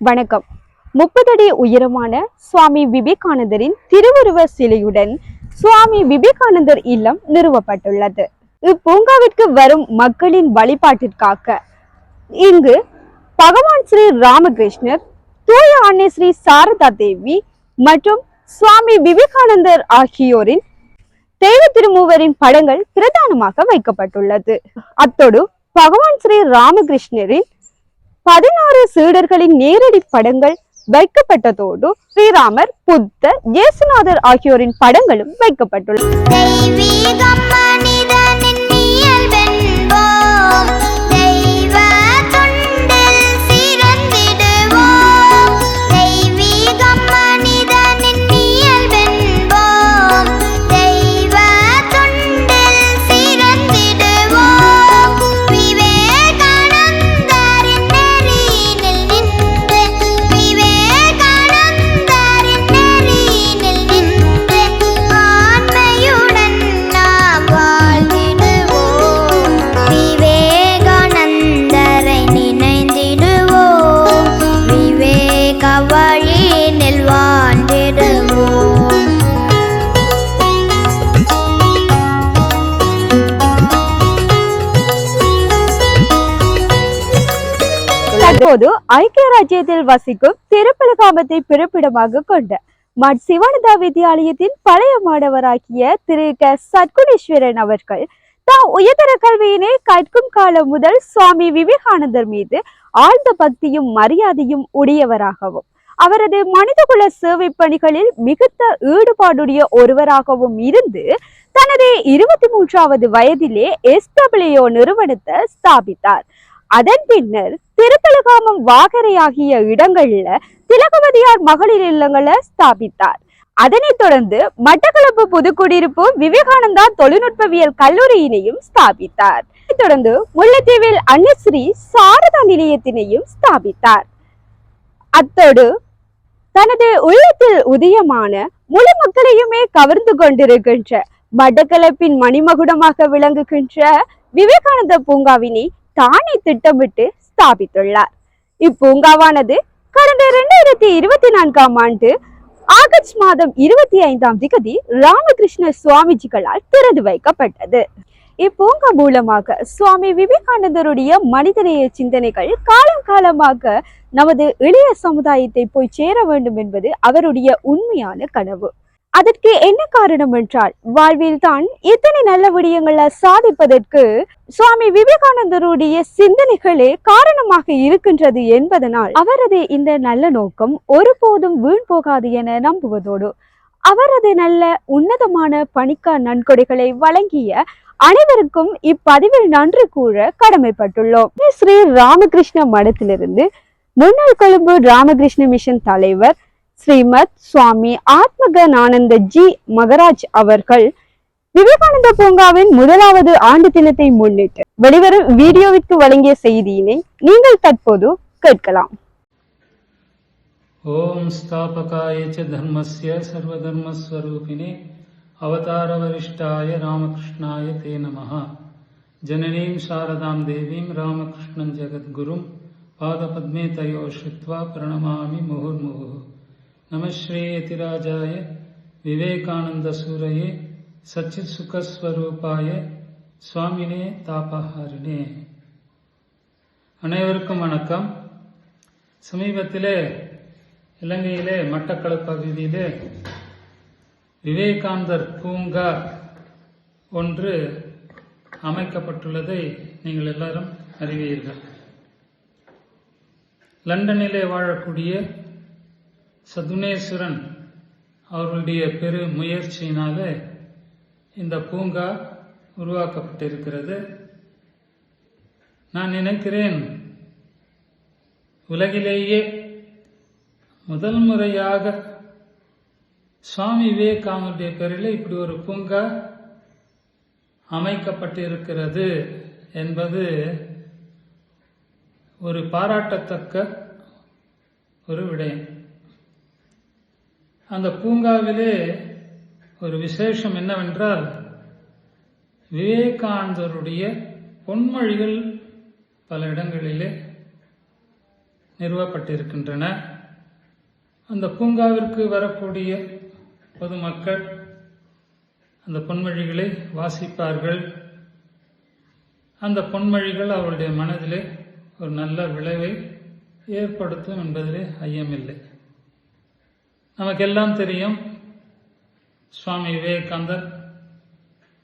வணக்கம். 30 அடி உயரமான சுவாமி விவேகானந்தரின் திருவுருவ சிலையுடன் சுவாமி விவேகானந்தர் இல்லம் நிறுவப்பட்டுள்ளது. இப்பூங்காவிற்கு வரும் மக்களின் வழிபாட்டிற்காக இங்கு பகவான் ஸ்ரீ ராமகிருஷ்ணர், தூய அன்னை ஸ்ரீ சாரதா தேவி மற்றும் சுவாமி விவேகானந்தர் ஆகியோரின் தெய்வ திருமூவரின் படங்கள் பிரதானமாக வைக்கப்பட்டுள்ளது. அத்தோடு பகவான் ஸ்ரீ ராமகிருஷ்ணரின் 16 சீடர்களின் நேரடி படங்கள் வைக்கப்பட்டதோடு ஸ்ரீராமர், புத்தர், இயேசுநாதர் ஆகியோரின் படங்களும் வைக்கப்பட்டுள்ளது. தற்போது ஐக்கிய ராஜ்யத்தில் வசிக்கும் திருப்பலகாமத்தை பிறப்பிடமாக கொண்ட மட் சிவானந்தா வித்யாலயத்தின் பழைய மாணவராகிய திரு க சத்குணேஸ்வரன் அவர்கள் தாம் உயர்தர கல்வியினை கற்கும் காலம் முதல் சுவாமி விவேகானந்தர் மீது ஆழ்ந்த பக்தியும் மரியாதையும் உடையவராகவும் அவரது மனிதகுல சேவை பணிகளில் மிகுந்த ஈடுபாடுடைய ஒருவராகவும் இருந்து தனது 23வது வயதிலே SWO நிறுவனத்தை ஸ்தாபித்தார். அதன் பின்னர் திருப்பலகாமம், வாகரை ஆகிய இடங்கள்ல திலகவதியார் மகளிர் இல்லங்களை ஸ்தாபித்தார். அதனைத் தொடர்ந்து மட்டக்களப்பு புதுக்குடியிருப்பு விவேகானந்தா தொழில்நுட்பவியல் கல்லூரியினையும் ஸ்தாபித்தார். தொடர்ந்து முல்லைத்தீவில் அன்னை ஸ்ரீ சாரதா நிலையத்தினையும் ஸ்தாபித்தார். அத்தோடு தனது உள்ளத்தில் உதயமான முழு மக்களையுமே கவர்ந்து கொண்டிருக்கின்ற மட்டக்களப்பின் மணிமகுடமாக விளங்குகின்ற விவேகானந்த பூங்காவினை தானே திட்டமிட்டு ஸ்தாபித்துள்ளார். இப்பூங்காவானது கடந்த 2024ஆம் ஆண்டு ஆகஸ்ட் மாதம் 25ஆம் தேதி ராமகிருஷ்ண சுவாமிஜிகளால் திறந்து வைக்கப்பட்டது. இப்பூங்கா மூலமாக சுவாமி விவேகானந்தருடைய மனிதநேய சிந்தனைகள் காலம் காலமாக நமது இளைய சமுதாயத்தை போய் சேர வேண்டும் என்பது அவருடைய உண்மையான கனவு. அதற்கு என்ன காரணம் என்றால், வாழ்வில் தான் இத்தனை நல்ல விடயங்களை சாதிப்பதற்கு சுவாமி விவேகானந்தருடைய சிந்தனைகளே காரணமாக இருக்கின்றது என்பதனால் அவரது இந்த நல்ல நோக்கம் ஒருபோதும் வீண் போகாது என நம்புவதோடு அவரது நல்ல உன்னதமான பணிக்கா நன்கொடைகளை வழங்கிய அனைவருக்கும் இப்பதிவில் நன்றி கூற கடமைப்பட்டுள்ளோம். ஸ்ரீ ராமகிருஷ்ண மடத்திலிருந்து முன்னாள் கொழும்பு ராமகிருஷ்ண மிஷன் தலைவர் ஸ்ரீமத் சுவாமி ஆத்மகனானந்த ஜி மகராஜ் அவர்கள் விவேகானந்த பூங்காவின் 1வது ஆண்டு தினத்தை முன்னிட்டு வெளிவரும் வீடியோவிற்கு வழங்கிய செய்தியினை நீங்கள் தற்போது கேட்கலாம். ஓம் ஸ்தாபகாய ச தர்மஸ்ய சர்வதர்மஸ்வரூபிணே அவதார வரிஷ்டாய ராமகிருஷ்ணாய தே நமஹ. ஜனனீம் சாரதாம் தேவீம் ராமகிருஷ்ணம் ஜெகத்குரும் பாதபத்மே தயோ ஸ்ருத்வா பிரணமாமி முहुर्मुहुः. நம ஸ்ரீ யதிராஜாய விவேகானந்த சூரயே சச்சித் சுகஸ்வரூபாய சுவாமினே தாபஹாரிணே. அனைவருக்கும் வணக்கம். சமீபத்திலே இலங்கையிலே மட்டக்களப்பு பகுதியிலே விவேகானந்தர் பூங்கா ஒன்று அமைக்கப்பட்டுள்ளதை நீங்கள் எல்லாரும் அறிவீர்கள். லண்டனிலே வாழக்கூடிய சதுனேஸ்வரன் அவர்களுடைய பெரு முயற்சியினால இந்த பூங்கா உருவாக்கப்பட்டிருக்கிறது. நான் நினைக்கிறேன், உலகிலேயே முதல் முறையாக சுவாமி விவேகானந்தருடைய பெயரில் இப்படி ஒரு பூங்கா அமைக்கப்பட்டிருக்கிறது என்பது ஒரு பாராட்டத்தக்க ஒரு விடயம். அந்த பூங்காவிலே ஒரு விசேஷம் என்னவென்றால், விவேகானந்தருடைய பொன்மொழிகள் பல இடங்களிலே நிறுவப்பட்டிருக்கின்றன. அந்த பூங்காவிற்கு வரக்கூடிய பொதுமக்கள் அந்த பொன்மொழிகளை வாசிப்பார்கள். அந்த பொன்மொழிகள் அவருடைய மனதிலே ஒரு நல்ல விளைவை ஏற்படுத்தும் என்பதிலே ஐயமில்லை. நமக்கெல்லாம் தெரியும், சுவாமி விவேகானந்தர்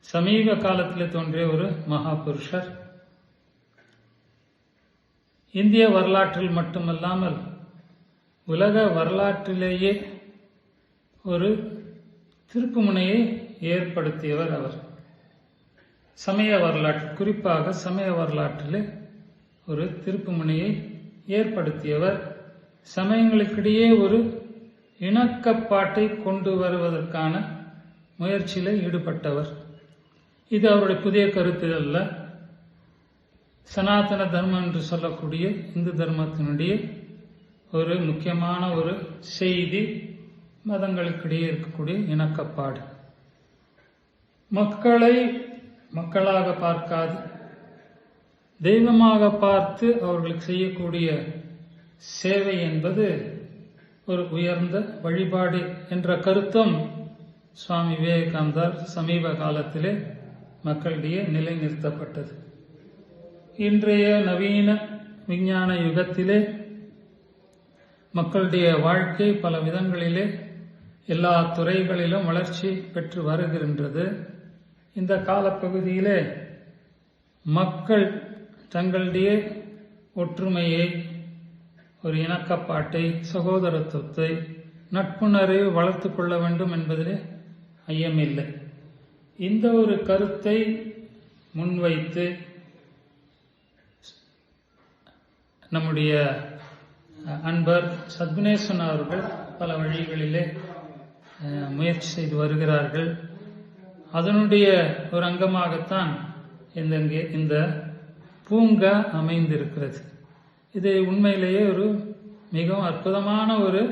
சமீப காலத்தில் தோன்றிய ஒரு மகா புருஷர். இந்திய வரலாற்றில் மட்டுமல்லாமல் உலக வரலாற்றிலேயே ஒரு திருப்புமுனையை ஏற்படுத்தியவர் அவர். சமய வரலாற்று, குறிப்பாக சமய வரலாற்றிலே ஒரு திருப்புமுனையை ஏற்படுத்தியவர். சமயங்களுக்கிடையே ஒரு இணக்கப்பாட்டை கொண்டு வருவதற்கான முயற்சியில் ஈடுபட்டவர். இது அவருடைய புதிய கருத்து அல்ல. சனாதன தர்மம் என்று சொல்லக்கூடிய இந்து தர்மத்தினுடைய ஒரு முக்கியமான ஒரு செய்தி மதங்களுக்கிடையே இருக்கக்கூடிய இணக்கப்பாடு. மக்களை மக்களாக பார்க்காது தெய்வமாக பார்த்து அவர்களுக்கு செய்யக்கூடிய சேவை என்பது ஒரு உயர்ந்த வழிபாடு என்ற கருத்தும் சுவாமி விவேகானந்தர் சமீப காலத்திலே மக்களிடையே நிலைநிறுத்தப்பட்டது. இன்றைய நவீன விஞ்ஞான யுகத்திலே மக்களுடைய வாழ்க்கை பல விதங்களிலே எல்லா துறைகளிலும் வளர்ச்சி பெற்று வருகின்றது. இந்த காலப்பகுதியிலே மக்கள் தங்களுடைய ஒற்றுமையை, ஒரு இணக்கப்பாட்டை, சகோதரத்துவத்தை, நட்புணர்வை வளர்த்து கொள்ள வேண்டும் என்பதிலே ஐயமில்லை. இந்த ஒரு கருத்தை முன்வைத்து நம்முடைய அன்பர் சத்குணேசன் அவர்கள் பல வழிகளிலே முயற்சி செய்து வருகிறார்கள். அதனுடைய ஒரு அங்கமாகத்தான் இந்த பூங்கா அமைந்திருக்கிறது. இது உண்மையிலேயே ஒரு மிகவும் அற்புதமான ஒரு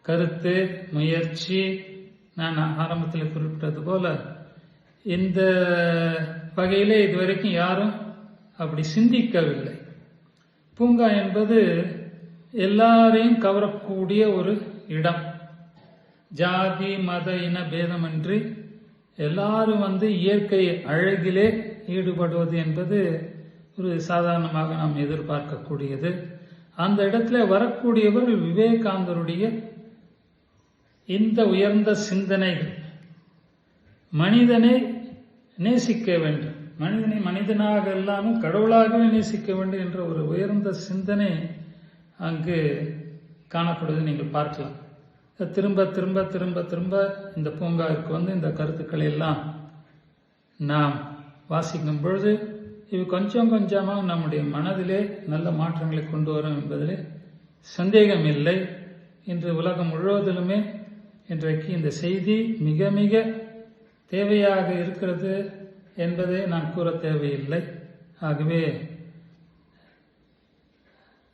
கருத்து, முயற்சி. நான் ஆரம்பத்தில் குறிப்பிட்டது போல இந்த வகையிலே இதுவரைக்கும் யாரும் அப்படி சிந்திக்கவில்லை. பூங்கா என்பது எல்லாரையும் கவரக்கூடிய ஒரு இடம். ஜாதி மத இன பேதமின்றி எல்லாரும் இயற்கை அழகிலே ஈடுபடுவது என்பது ஒரு சாதாரணமாக நாம் எதிர்பார்க்கக்கூடியது. அந்த இடத்துல வரக்கூடியவர்கள் விவேகானந்தருடைய இந்த உயர்ந்த சிந்தனைகள், மனிதனை நேசிக்க வேண்டும், மனிதனை மனிதனாக இல்லாமல் கடவுளாகவே நேசிக்க வேண்டும் என்ற ஒரு உயர்ந்த சிந்தனை அங்கு காணப்படுவதை நீங்கள் பார்க்கலாம். திரும்ப திரும்ப திரும்ப திரும்ப இந்த பூங்காவிற்கு இந்த கருத்துக்களை எல்லாம் நாம் வாசிக்கும் பொழுது இவை கொஞ்சம் கொஞ்சமாக நம்முடைய மனதிலே நல்ல மாற்றங்களை கொண்டு வரும் என்பதிலே சந்தேகம் இல்லை. இன்று உலகம் முழுவதிலுமே இன்றைக்கு இந்த செய்தி மிக மிக தேவையாக இருக்கிறது என்பதை நான் கூற தேவையில்லை. ஆகவே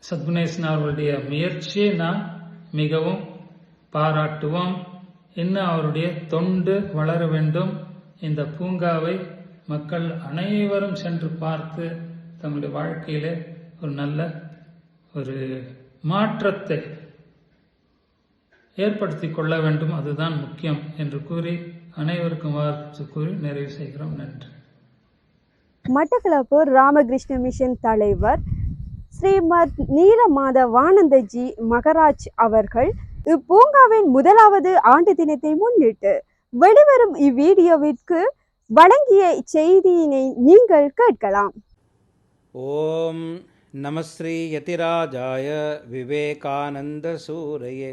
சத்குணேசன் அவர்களுடைய முயற்சியை நாம் மிகவும் பாராட்டுவோம். இன்னும் அவருடைய தொண்டு வளர வேண்டும். இந்த பூங்காவை மக்கள் அனைவரும் சென்று பார்த்து தங்களுடைய வாழ்க்கையிலே ஒரு நல்ல ஒரு மாற்றத்தை ஏற்படுத்தி கொள்ள வேண்டும். அதுதான் முக்கியம் என்று கூறி அனைவருக்கும் வாழ்த்து கூறி நிறைவு செய்கிறோம். நன்றி. மட்டக்களப்பு ராமகிருஷ்ண மிஷன் தலைவர் ஸ்ரீமத் நீலமாதவானந்தஜி மகராஜ் அவர்கள் இப்பூங்காவின் முதலாவது ஆண்டு தினத்தை முன்னிட்டு வெளிவரும் இவ்வீடியோவிற்கு வழங்கிய செய்தியினை நீங்கள் கேட்கலாம். ஓம் நமஸ்ரீ யதிராஜாய விவேகானந்த சூரயே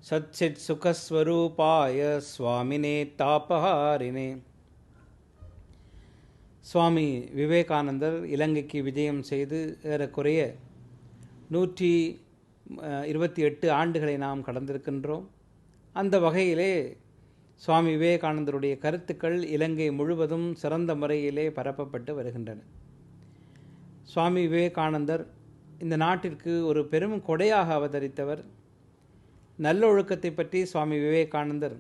சச்சித் சுகஸ்வரூபாய சுவாமினே தாபஹாரினே. சுவாமி விவேகானந்தர் இலங்கைக்கு விஜயம் செய்து ஏறக்குறைய 128 ஆண்டுகளை நாம் கடந்திருக்கின்றோம். அந்த வகையிலே சுவாமி விவேகானந்தருடைய கருத்துக்கள் இலங்கை முழுவதும் சிறந்த முறையிலே பரப்பப்பட்டு வருகின்றன. சுவாமி விவேகானந்தர் இந்த நாட்டிற்கு ஒரு பெரும் கொடையாக அவதரித்தவர். நல்லொழுக்கத்தை பற்றி சுவாமி விவேகானந்தர்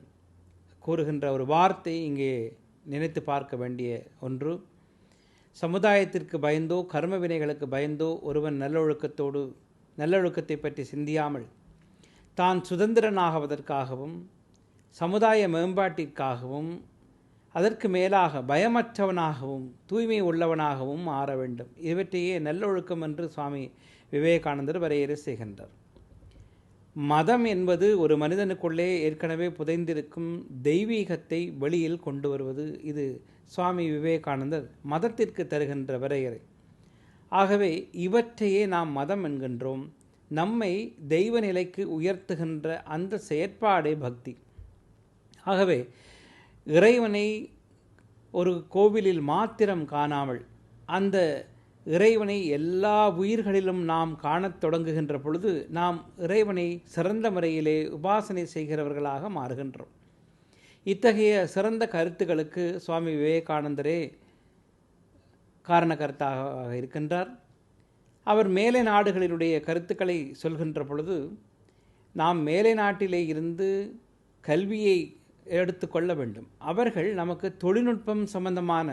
கூறுகின்ற ஒரு வார்த்தை இங்கே நினைத்து பார்க்க வேண்டிய ஒன்று. சமுதாயத்திற்கு பயந்தோ கர்ம வினைகளுக்கு பயந்தோ ஒருவன் நல்லொழுக்கத்தை பற்றி சிந்தியாமல் தான் சுதந்திரனாகுவதற்காகவும் சமுதாய மேம்பாட்டிற்காகவும் அதற்கு மேலாக பயமற்றவனாகவும் தூய்மை உள்ளவனாகவும் மாற வேண்டும். இவற்றையே நல்லொழுக்கம் என்று சுவாமி விவேகானந்தர் வரையறை செய்கின்றார். மதம் என்பது ஒரு மனிதனுக்குள்ளே ஏற்கனவே புதைந்திருக்கும் தெய்வீகத்தை வெளியில் கொண்டு வருவது. இது சுவாமி விவேகானந்தர் மதத்திற்கு தருகின்ற வரையறை. ஆகவே இவற்றையே நாம் மதம் என்கின்றோம். நம்மை தெய்வ நிலைக்கு உயர்த்துகின்ற அந்த செயற்பாடே பக்தி. ஆகவே இறைவனை ஒரு கோவிலில் மாத்திரம் காணாமல் அந்த இறைவனை எல்லா உயிர்களிலும் நாம் காணத் தொடங்குகின்ற பொழுது நாம் இறைவனை சிறந்த முறையிலே உபாசனை செய்கிறவர்களாக மாறுகின்றோம். இத்தகைய சிறந்த கருத்துக்களுக்கு சுவாமி விவேகானந்தரே காரணக்கருத்தாக இருக்கின்றார். அவர் மேலை நாடுகளினுடைய கருத்துக்களை சொல்கின்ற பொழுது நாம் மேலை நாட்டிலே இருந்து கல்வியை எடுத்துக்கொள்ள வேண்டும். அவர்கள் நமக்கு தொழில்நுட்பம் சம்பந்தமான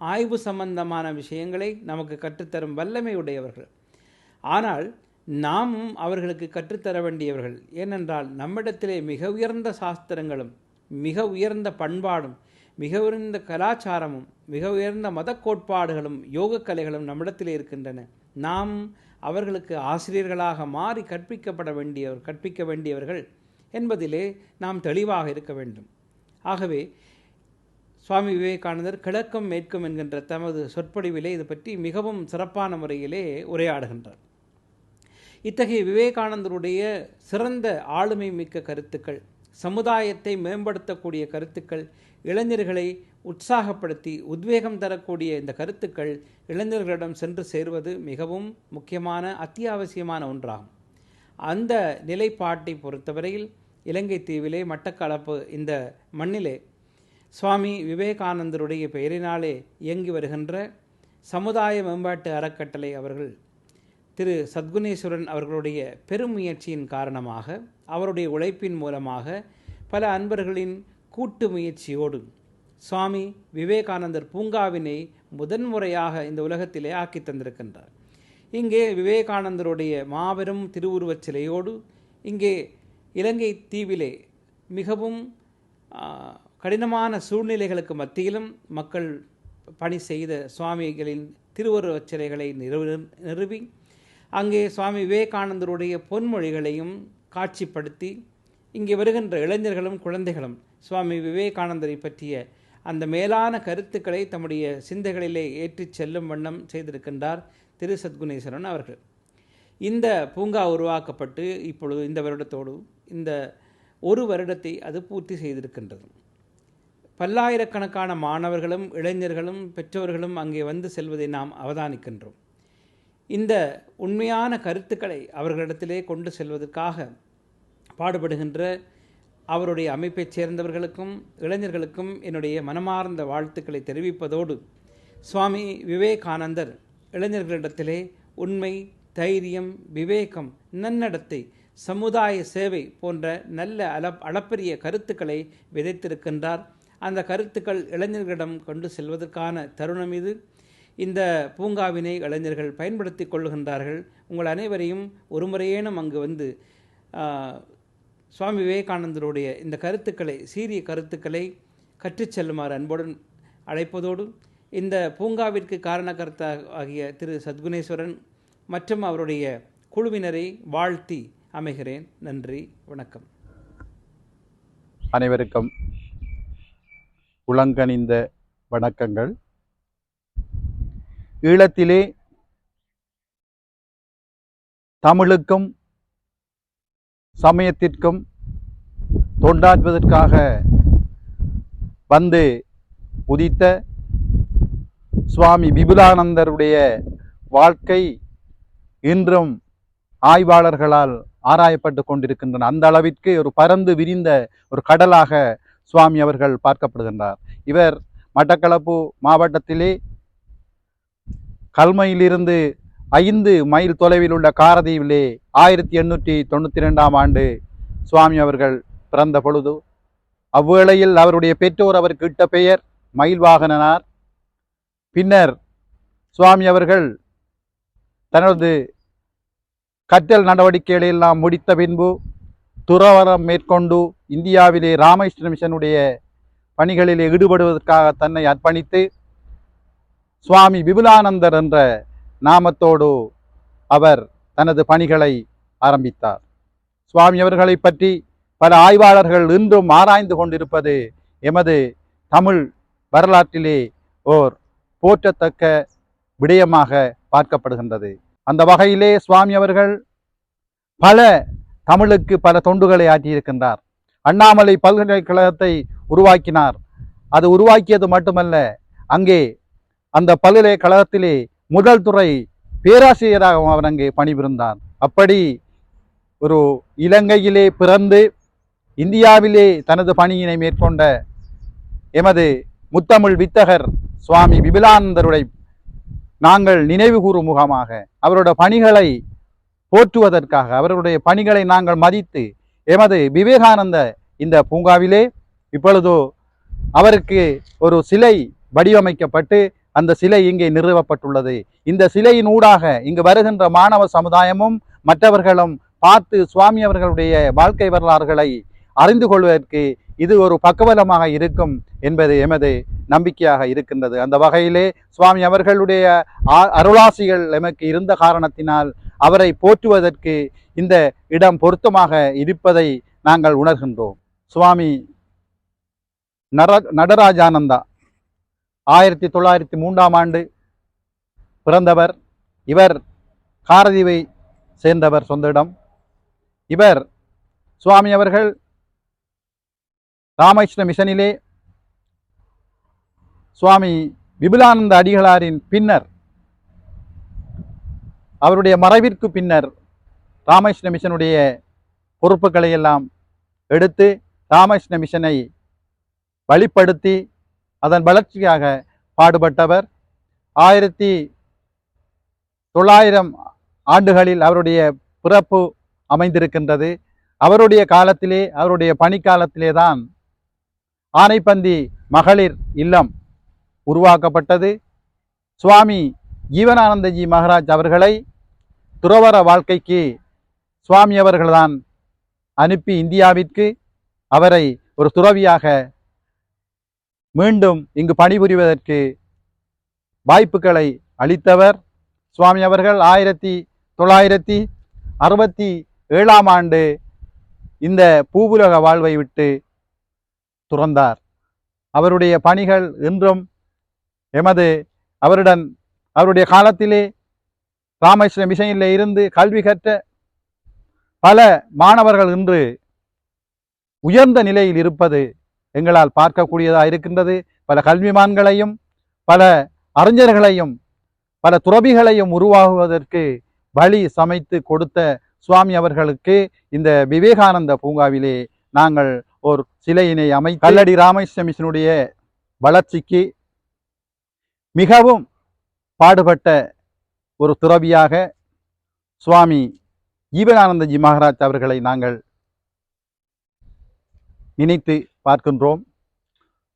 ஆய்வு சம்பந்தமான விஷயங்களை நமக்கு கற்றுத்தரும் வல்லமை உடையவர்கள். ஆனால் நாமும் அவர்களுக்கு கற்றுத்தர வேண்டியவர்கள். ஏனென்றால் நம்மிடத்திலே மிக உயர்ந்த சாஸ்திரங்களும் மிக உயர்ந்த பண்பாடும் மிக உயர்ந்த கலாச்சாரமும் மிக உயர்ந்த மத கோட்பாடுகளும் யோக கலைகளும் நம்மிடத்திலே இருக்கின்றன. நாம் அவர்களுக்கு ஆசிரியர்களாக மாறி கற்பிக்க வேண்டியவர்கள் என்பதிலே நாம் தெளிவாக இருக்க வேண்டும். ஆகவே சுவாமி விவேகானந்தர் கிழக்கும் மேற்கும் என்கின்ற தமது சொற்பொழிவிலே இது பற்றி மிகவும் சிறப்பான முறையிலே உரையாடுகின்றார். இத்தகைய விவேகானந்தருடைய சிறந்த ஆளுமை மிக்க கருத்துக்கள், சமுதாயத்தை மேம்படுத்தக்கூடிய கருத்துக்கள், இளைஞர்களை உற்சாகப்படுத்தி உத்வேகம் தரக்கூடிய இந்த கருத்துக்கள் இளைஞர்களிடம் சென்று சேருவது மிகவும் முக்கியமான அத்தியாவசியமான ஒன்றாகும். அந்த நிலைப்பாட்டை பொறுத்தவரையில் இலங்கை தீவிலே மட்டக்களப்பு இந்த மண்ணிலே சுவாமி விவேகானந்தருடைய பெயரினாலே இயங்கி வருகின்ற சமுதாய மேம்பாட்டு அறக்கட்டளை அவர்கள் திரு சத்குணேஸ்வரன் அவர்களுடைய பெருமுயற்சியின் காரணமாக, அவருடைய உழைப்பின் மூலமாக, பல அன்பர்களின் கூட்டு முயற்சியோடு சுவாமி விவேகானந்தர் பூங்காவினை முதன்முறையாக இந்த உலகத்திலே ஆக்கி தந்திருக்கின்றார். இங்கே விவேகானந்தருடைய மாபெரும் திருவுருவச் சிலையோடு இங்கே இலங்கை தீவிலே மிகவும் கடினமான சூழ்நிலைகளுக்கு மத்தியிலும் மக்கள் பணி செய்த சுவாமிகளின் திருவுருவச் சிலைகளை நிறுவி அங்கே சுவாமி விவேகானந்தருடைய பொன்மொழிகளையும் காட்சிப்படுத்தி இங்கே வருகின்ற இளைஞர்களும் குழந்தைகளும் சுவாமி விவேகானந்தரை பற்றிய அந்த மேலான கருத்துக்களை தம்முடைய சிந்தைகளிலே ஏற்றிச் செல்லும் வண்ணம் செய்திருக்கின்றார் திரு சத்குணேஸ்வரன் அவர்கள். இந்த பூங்கா உருவாக்கப்பட்டு இப்பொழுது இந்த வருடத்தோடு இந்த ஒரு வருடத்தை அது பூர்த்தி செய்திருக்கின்றது. பல்லாயிரக்கணக்கான மாணவர்களும் இளைஞர்களும் பெற்றோர்களும் அங்கே வந்து செல்வதை நாம் அவதானிக்கின்றோம். இந்த உண்மையான கருத்துக்களை அவர்களிடத்திலே கொண்டு செல்வதற்காக பாடுபடுகின்ற அவருடைய அமைப்பைச் சேர்ந்தவர்களுக்கும் இளைஞர்களுக்கும் என்னுடைய மனமார்ந்த வாழ்த்துக்களை தெரிவிப்பதோடு, சுவாமி விவேகானந்தர் இளைஞர்களிடத்திலே உண்மை, தைரியம், விவேகம், நன்னடத்தை, சமுதாய சேவை போன்ற நல்ல அளப்பரிய கருத்துக்களை விதைத்திருக்கின்றார். அந்த கருத்துக்கள் இளைஞர்களிடம் கொண்டு செல்வதற்கான தருணம் இது. இந்த பூங்காவினை இளைஞர்கள் பயன்படுத்தி கொள்ளுகின்றார்கள். உங்கள் அனைவரையும் ஒரு முறையேனும் அங்கு வந்து சுவாமி விவேகானந்தருடைய இந்த கருத்துக்களை, சீரிய கருத்துக்களை கற்றுச் செல்லுமாறு அன்புடன் அழைப்பதோடு, இந்த பூங்காவிற்கு காரணகர்த்தா ஆகிய திரு சத்குணேஸ்வரன் மற்றும் அவருடைய குழுவினரை வாழ்த்தி அமைகிறேன். நன்றி, வணக்கம். அனைவருக்கும் உளங்கனிந்த வணக்கங்கள். ஈழத்திலே தமிழுக்கும் சமயத்திற்கும் தொண்டாற்றுவதற்காக வந்து உதித்த சுவாமி விபுலானந்தருடைய வாழ்க்கை இன்றும் ஆய்வாளர்களால் ஆராயப்பட்டு கொண்டிருக்கின்றன. அந்த அளவிற்கு ஒரு பரந்து விரிந்த ஒரு கடலாக சுவாமி அவர்கள் பார்க்கப்படுகின்றார். இவர் மட்டக்களப்பு மாவட்டத்திலே கல்மையிலிருந்து 5 மைல் தொலைவில் உள்ள காரதீவிலே 1892ஆம் ஆண்டு சுவாமி அவர்கள் பிறந்த பொழுது, அவ்வேளையில் அவருடைய பெற்றோர் அவருக்கு இட்ட பெயர் மயில்வாகனனார். பின்னர் சுவாமி அவர்கள் தனது கற்றல் நடவடிக்கைகளை எல்லாம் முடித்த பின்பு துறவரம் மேற்கொண்டு இந்தியாவிலே ராமகிருஷ்ண மிஷனுடைய பணிகளிலே ஈடுபடுவதற்காக தன்னை அர்ப்பணித்து சுவாமி விபுலானந்தர் என்ற நாமத்தோடு அவர் தனது பணிகளை ஆரம்பித்தார். சுவாமி அவர்களை பற்றி பல ஆய்வாளர்கள் இன்றும் ஆராய்ந்து கொண்டிருப்பது எமது தமிழ் வரலாற்றிலே ஓர் போற்றத்தக்க விடயமாக பார்க்கப்படுகின்றது. அந்த வகையிலே சுவாமி அவர்கள் பல தமிழுக்கு பல தொண்டுகளை ஆற்றியிருக்கின்றார். அண்ணாமலை பல்கலைக்கழகத்தை உருவாக்கினார். அது உருவாக்கியது மட்டுமல்ல, அங்கே அந்த பல்கலைக்கழகத்திலே முதல் துறை பேராசிரியராகவும் அவர் அங்கே பணிபுரிந்தார். அப்படி ஒரு இலங்கையிலே பிறந்து இந்தியாவிலே தனது பணியினை மேற்கொண்ட எமது முத்தமிழ் வித்தகர் சுவாமி விபுலானந்தருடைய நாங்கள் நினைவு கூறும் முகமாக அவருடைய பணிகளை போற்றுவதற்காக அவருடைய பணிகளை நாங்கள் மதித்து எமது விவேகானந்த இந்த பூங்காவிலே இப்பொழுது அவருக்கு ஒரு சிலை வடிவமைக்கப்பட்டு அந்த சிலை இங்கே நிறுவப்பட்டுள்ளது. இந்த சிலையின் ஊடாக இங்கு வருகின்ற மாணவ சமுதாயமும் மற்றவர்களும் பார்த்து சுவாமி அவர்களுடைய வாழ்க்கை வரலாறுகளை அறிந்து கொள்வதற்கு இது ஒரு பக்கபலமாக இருக்கும் என்பது எமது நம்பிக்கையாக இருக்கின்றது. அந்த வகையிலே சுவாமி அவர்களுடைய அருளாசிகள் எமக்கு இருந்த காரணத்தினால் அவரை போற்றுவதற்கு இந்த இடம் பொருத்தமாக இருப்பதை நாங்கள் உணர்கின்றோம். சுவாமி நடராஜானந்தா 1903 பிறந்தவர். இவர் காரதீவை சேர்ந்தவர், சொந்த இடம். இவர் சுவாமி அவர்கள் ராமகிருஷ்ண மிஷனிலே சுவாமி விபுலானந்த அடிகளாரின் பின்னர் அவருடைய மறைவிற்கு பின்னர் ராமகிருஷ்ண மிஷனுடைய பொறுப்புகளை எல்லாம் எடுத்து ராமகிருஷ்ண மிஷனை வழிப்படுத்தி அதன் வளர்ச்சிக்காக பாடுபட்டவர். 1900 ஆண்டுகளில் அவருடைய பிறப்பு அமைந்திருக்கின்றது. அவருடைய காலத்திலே அவருடைய பணிக்காலத்திலே தான் ஆனைப்பந்தி மகளிர் இல்லம் உருவாக்கப்பட்டது. சுவாமி ஜீவனானந்தஜி மகாராஜ் அவர்களை துறவற வாழ்க்கைக்கு சுவாமி அவர்கள்தான் அனுப்பி இந்தியாவிற்கு அவரை ஒரு துறவியாக மீண்டும் இங்கு பணிபுரிவதற்கு வாய்ப்புகளை அளித்தவர். சுவாமி அவர்கள் 1967 ஆண்டு இந்த பூவுலக வாழ்வை விட்டு துறந்தார். அவருடைய பணிகள் இன்றும் அவருடைய காலத்திலே ராமகிருஷ்ண மிஷனிலே இருந்து கல்வி கற்ற பல மாணவர்கள் இன்று உயர்ந்த நிலையில் இருப்பது எங்களால் பார்க்கக்கூடியதாக இருக்கின்றது. பல கல்விமான்களையும் பல அறிஞர்களையும் பல துறவிகளையும் உருவாகுவதற்கு வழி சமைத்து கொடுத்த சுவாமி அவர்களுக்கு இந்த விவேகானந்த பூங்காவிலே நாங்கள் ஒரு சிலையினை கல்லடி ராமகிருஷ்ண மிஷனுடைய வளர்ச்சிக்கு மிகவும் பாடுபட்ட ஒரு துறவியாக சுவாமி ஜீவனானந்தஜி மகாராஜ் அவர்களை நாங்கள் நினைத்து பார்க்கின்றோம்.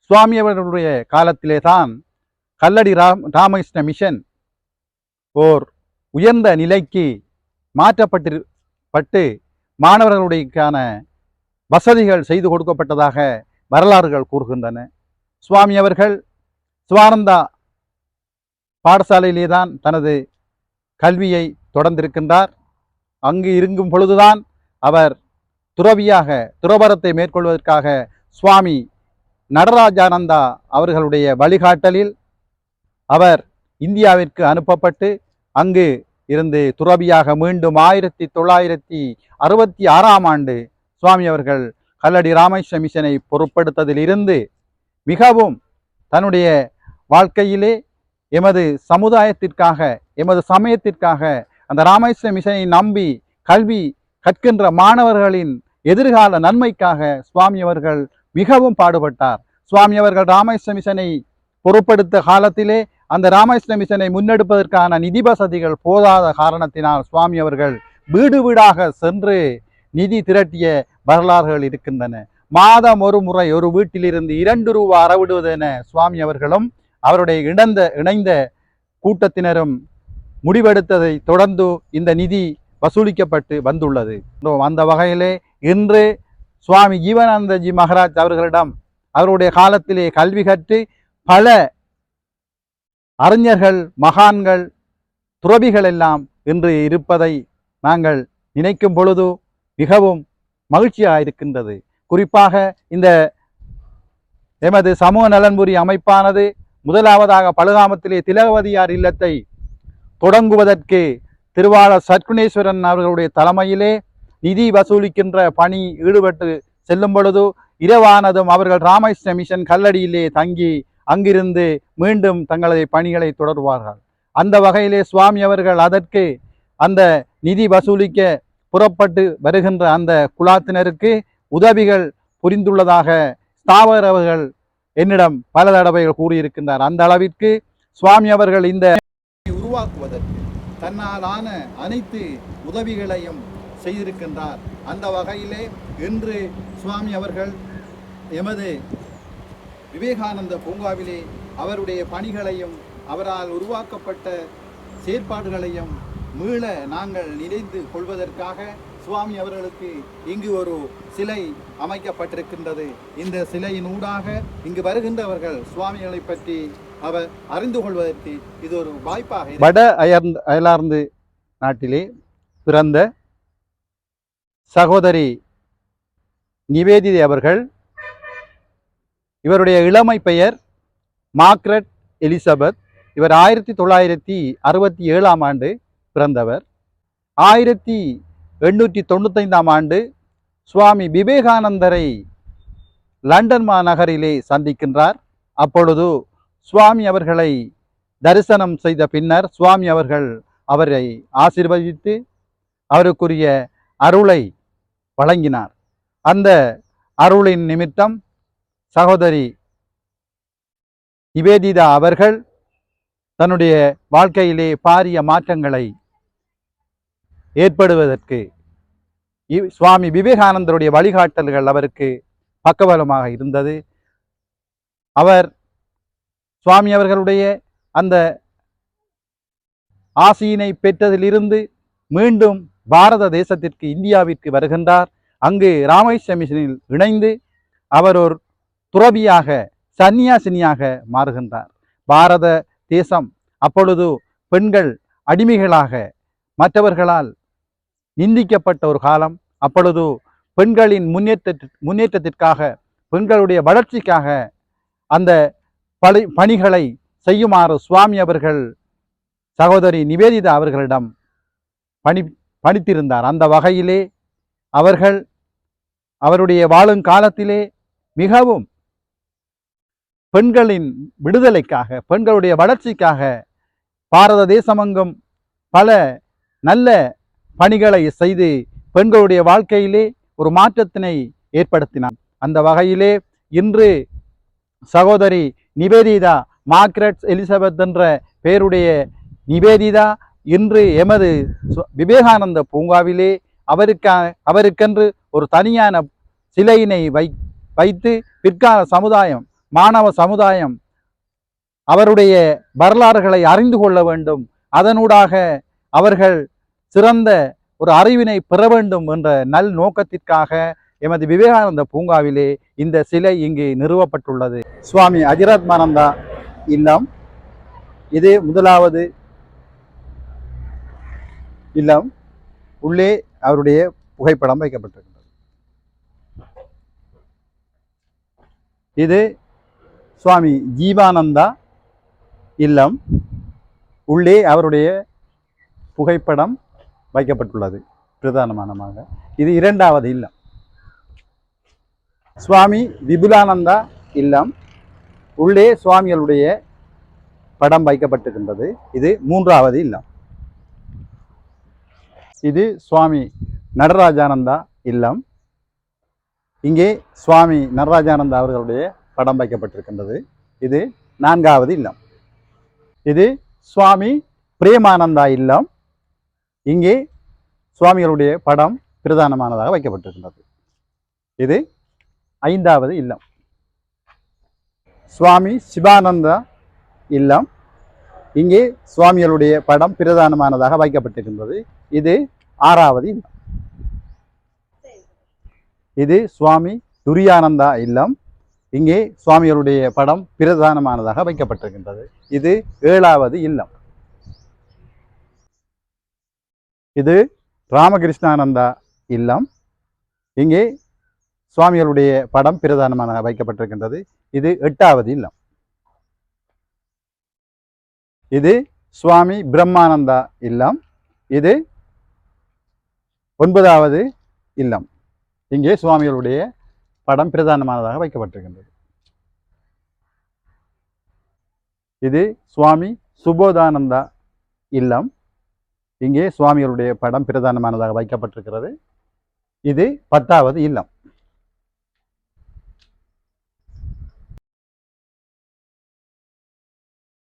சுவாமி அவர்களுடைய காலத்திலே தான் கல்லடி ராமகிருஷ்ண மிஷன் ஓர் உயர்ந்த நிலைக்கு மாற்றப்பட்டு மாணவர்களுடையக்கான வசதிகள் செய்து கொடுக்கப்பட்டதாக வரலாறுகள் கூறுகின்றன. சுவாமி அவர்கள் சிவானந்தா பாடசாலையிலே தான் தனது கல்வியை தொடர்ந்திருக்கின்றார். அங்கு இருக்கும் பொழுதுதான் அவர் துறவரத்தை மேற்கொள்வதற்காக சுவாமி நடராஜானந்தா அவர்களுடைய வழிகாட்டலில் அவர் இந்தியாவிற்கு அனுப்பப்பட்டு அங்கு இருந்து துறவியாக மீண்டும் 1966 ஆண்டு சுவாமி அவர்கள் கல்லடி ராமகிருஷ்ண மிஷனை பொறுப்படுத்ததிலிருந்து மிகவும் தன்னுடைய வாழ்க்கையிலே எமது சமுதாயத்திற்காக எமது சமயத்திற்காக அந்த ராமகிருஷ்ண மிஷனை நம்பி கல்வி கற்கின்ற மாணவர்களின் எதிர்கால நன்மைக்காக சுவாமி அவர்கள் மிகவும் பாடுபட்டார். சுவாமி அவர்கள் ராமகிருஷ்ண மிஷனை பொறுப்படுத்த காலத்திலே அந்த ராமகிருஷ்ண மிஷனை முன்னெடுப்பதற்கான நிதி வசதிகள் போதாத காரணத்தினால் சுவாமி அவர்கள் வீடு வீடாக சென்று நிதி திரட்டிய வரலாறுகள் இருக்கின்றன. மாதம் ஒரு முறை ஒரு வீட்டிலிருந்து 2 ரூபாய் அறவிடுவதென சுவாமி அவர்களும் அவருடைய இணைந்த கூட்டத்தினரும் முடிவெடுத்ததை தொடர்ந்து இந்த நிதி வசூலிக்கப்பட்டு வந்துள்ளது. அந்த வகையிலே இன்று சுவாமி ஜீவனானந்தஜி மகராஜ் அவர்களிடம் அவருடைய காலத்திலே கல்வி கற்று பல அறிஞர்கள், மகான்கள், துறவிகள் எல்லாம் இன்று இருப்பதை நாங்கள் நினைக்கும் பொழுது மிகவும் மகிழ்ச்சியாக இருக்கின்றது. குறிப்பாக இந்த எமது சமூக நலன்புரி அமைப்பானது முதலாவதாக பழுகாமத்திலே திலகவதியார் இல்லத்தை தொடங்குவதற்கு திருவாளர் சத்குணேஸ்வரன் அவர்களுடைய தலைமையிலே நிதி வசூலிக்கின்ற பணி ஈடுபட்டு செல்லும் பொழுது இரவானதும் அவர்கள் ராமகிருஷ்ண மிஷன் கல்லடியிலே தங்கி அங்கிருந்து மீண்டும் தங்களது பணிகளை தொடர்வார்கள். அந்த வகையிலே சுவாமி அவர்கள் அதற்கு அந்த நிதி வசூலிக்க புறப்பட்டு வருகின்ற அந்த குலாத்தினருக்கு உதவிகள் புரிந்துள்ளதாக ஸ்தாபகர் அவர்கள் என்னிடம் பல தடவைகள் கூறியிருக்கின்றார். அந்த அளவிற்கு சுவாமி அவர்கள் இந்த உருவாக்குவதற்கு தன்னாலான அனைத்து உதவிகளையும் செய்திருக்கின்றார். அந்த வகையிலே இன்று சுவாமி அவர்கள் எமது விவேகானந்த பூங்காவிலே அவருடைய பணிகளையும் அவரால் உருவாக்கப்பட்ட செயற்பாடுகளையும் மீள நாங்கள் நினைந்து கொள்வதற்காக சுவாமி அவர்களுக்கு இங்கு ஒரு சிலை அமைக்கப்பட்டிருக்கின்றது. இந்த சிலையின் ஊடாக இங்கு வருகின்றவர்கள் சுவாமிகளை பற்றி அவர் அறிந்து கொள்வதற்கு இது ஒரு வாய்ப்பாக. வட அயர்லாந்து நாட்டிலே பிறந்த சகோதரி நிவேதிதை அவர்கள், இவருடைய இளமை பெயர் மார்க்ரெட் எலிசபெத். இவர் 1967 ஆண்டு பிறந்தவர். 1895 ஆண்டு சுவாமி விவேகானந்தரை லண்டன் மாநகரிலே சந்திக்கின்றார். அப்பொழுது சுவாமி அவர்களை தரிசனம் செய்த பின்னர் சுவாமி அவர்கள் அவரை ஆசீர்வதித்து அவருக்குரிய அருளை வழங்கினார். அந்த அருளின் நிமித்தம் சகோதரி நிவேதிதா அவர்கள் தன்னுடைய வாழ்க்கையிலே பாரிய மாற்றங்களை ஏற்படுவதற்கு சுவாமி விவேகானந்தருடைய வழிகாட்டல்கள் அவருக்கு பக்கபலமாக இருந்தது. அவர் சுவாமி அவர்களுடைய அந்த ஆசியினை பெற்றதிலிருந்து மீண்டும் பாரத தேசத்திற்கு, இந்தியாவிற்கு வருகின்றார். அங்கு ராமகிருஷ்ண மிஷனில் இணைந்து அவர் ஒரு துறவியாக, சன்னியாசினியாக மாறுகின்றார். பாரத தேசம் அப்பொழுது பெண்கள் அடிமைகளாக மற்றவர்களால் நிந்திக்கப்பட்ட ஒரு காலம். அப்பொழுது பெண்களின் முன்னேற்றத்திற்காக, பெண்களுடைய வளர்ச்சிக்காக அந்த பணிகளை செய்யுமாறு சுவாமி அவர்கள் சகோதரி நிவேதிதா அவர்களிடம் பணித்திருந்தார். அந்த வகையிலே அவர்கள் அவருடைய வாழும் காலத்திலே மிகவும் பெண்களின் விடுதலைக்காக, பெண்களுடைய வளர்ச்சிக்காக பாரத தேசமெங்கும் பல நல்ல பணிகளை செய்து பெண்களுடைய வாழ்க்கையிலே ஒரு மாற்றத்தினை ஏற்படுத்தினார். அந்த வகையிலே இன்று சகோதரி நிவேதிதா மார்க்ரெட் எலிசபெத் என்ற பெயருடைய நிவேதிதா இன்று எமது விவேகானந்த பூங்காவிலே அவருக்கென்று ஒரு தனியான சிலையினை வைத்து பிற்கால சமுதாயம், மாணவ சமுதாயம் அவருடைய வரலாறுகளை அறிந்து கொள்ள வேண்டும், அதனூடாக அவர்கள் சிறந்த ஒரு அறிவினை பெற வேண்டும் என்ற நல் நோக்கத்திற்காக எமது விவேகானந்த பூங்காவிலே இந்த சிலை இங்கு நிறுவப்பட்டுள்ளது. சுவாமி அஜிராத்மானந்தா இல்லம், இது முதலாவது இல்லம். உள்ளே அவருடைய புகைப்படம் வைக்கப்பட்டிருக்கிறது. இது சுவாமி ஜீவானந்தா இல்லம். உள்ளே அவருடைய புகைப்படம் வைக்கப்பட்டுள்ளது பிரதானமானமாக. இது இரண்டாவது இல்லம். சுவாமி விபுலானந்தா இல்லம், உள்ளே சுவாமிகளுடைய படம் வைக்கப்பட்டிருக்கின்றது. இது மூன்றாவது இல்லம். இது சுவாமி நடராஜானந்தா இல்லம். இங்கே சுவாமி நடராஜானந்தா அவர்களுடைய படம் வைக்கப்பட்டிருக்கின்றது. இது நான்காவது இல்லம். இது சுவாமி பிரேமானந்தா இல்லம். இங்கே சுவாமிகளுடைய படம் பிரதானமானதாக வைக்கப்பட்டிருக்கின்றது. இது ஐந்தாவது இல்லம். சுவாமி சிவானந்தா இல்லம். இங்கே சுவாமிகளுடைய படம் பிரதானமானதாக வைக்கப்பட்டிருக்கின்றது. இது 6வது இல்லம். இது சுவாமி துரியானந்தா இல்லம். இங்கே சுவாமிகளுடைய படம் பிரதானமானதாக வைக்கப்பட்டிருக்கின்றது. இது 7வது இல்லம். இது ராமகிருஷ்ணானந்தா இல்லம். இங்கே சுவாமிகளுடைய படம் பிரதானமாக வைக்கப்பட்டிருக்கின்றது. இது 8வது இல்லம். இது சுவாமி பிரம்மானந்தா இல்லம். இது 9வது இல்லம். இங்கே சுவாமிகளுடைய படம் பிரதானமானதாக வைக்கப்பட்டிருக்கின்றது. இது சுவாமி சுபோதானந்தா இல்லம். இங்கே சுவாமிகளுடைய படம் பிரதானமானதாக வைக்கப்பட்டிருக்கிறது. இது 10வது இல்லம்.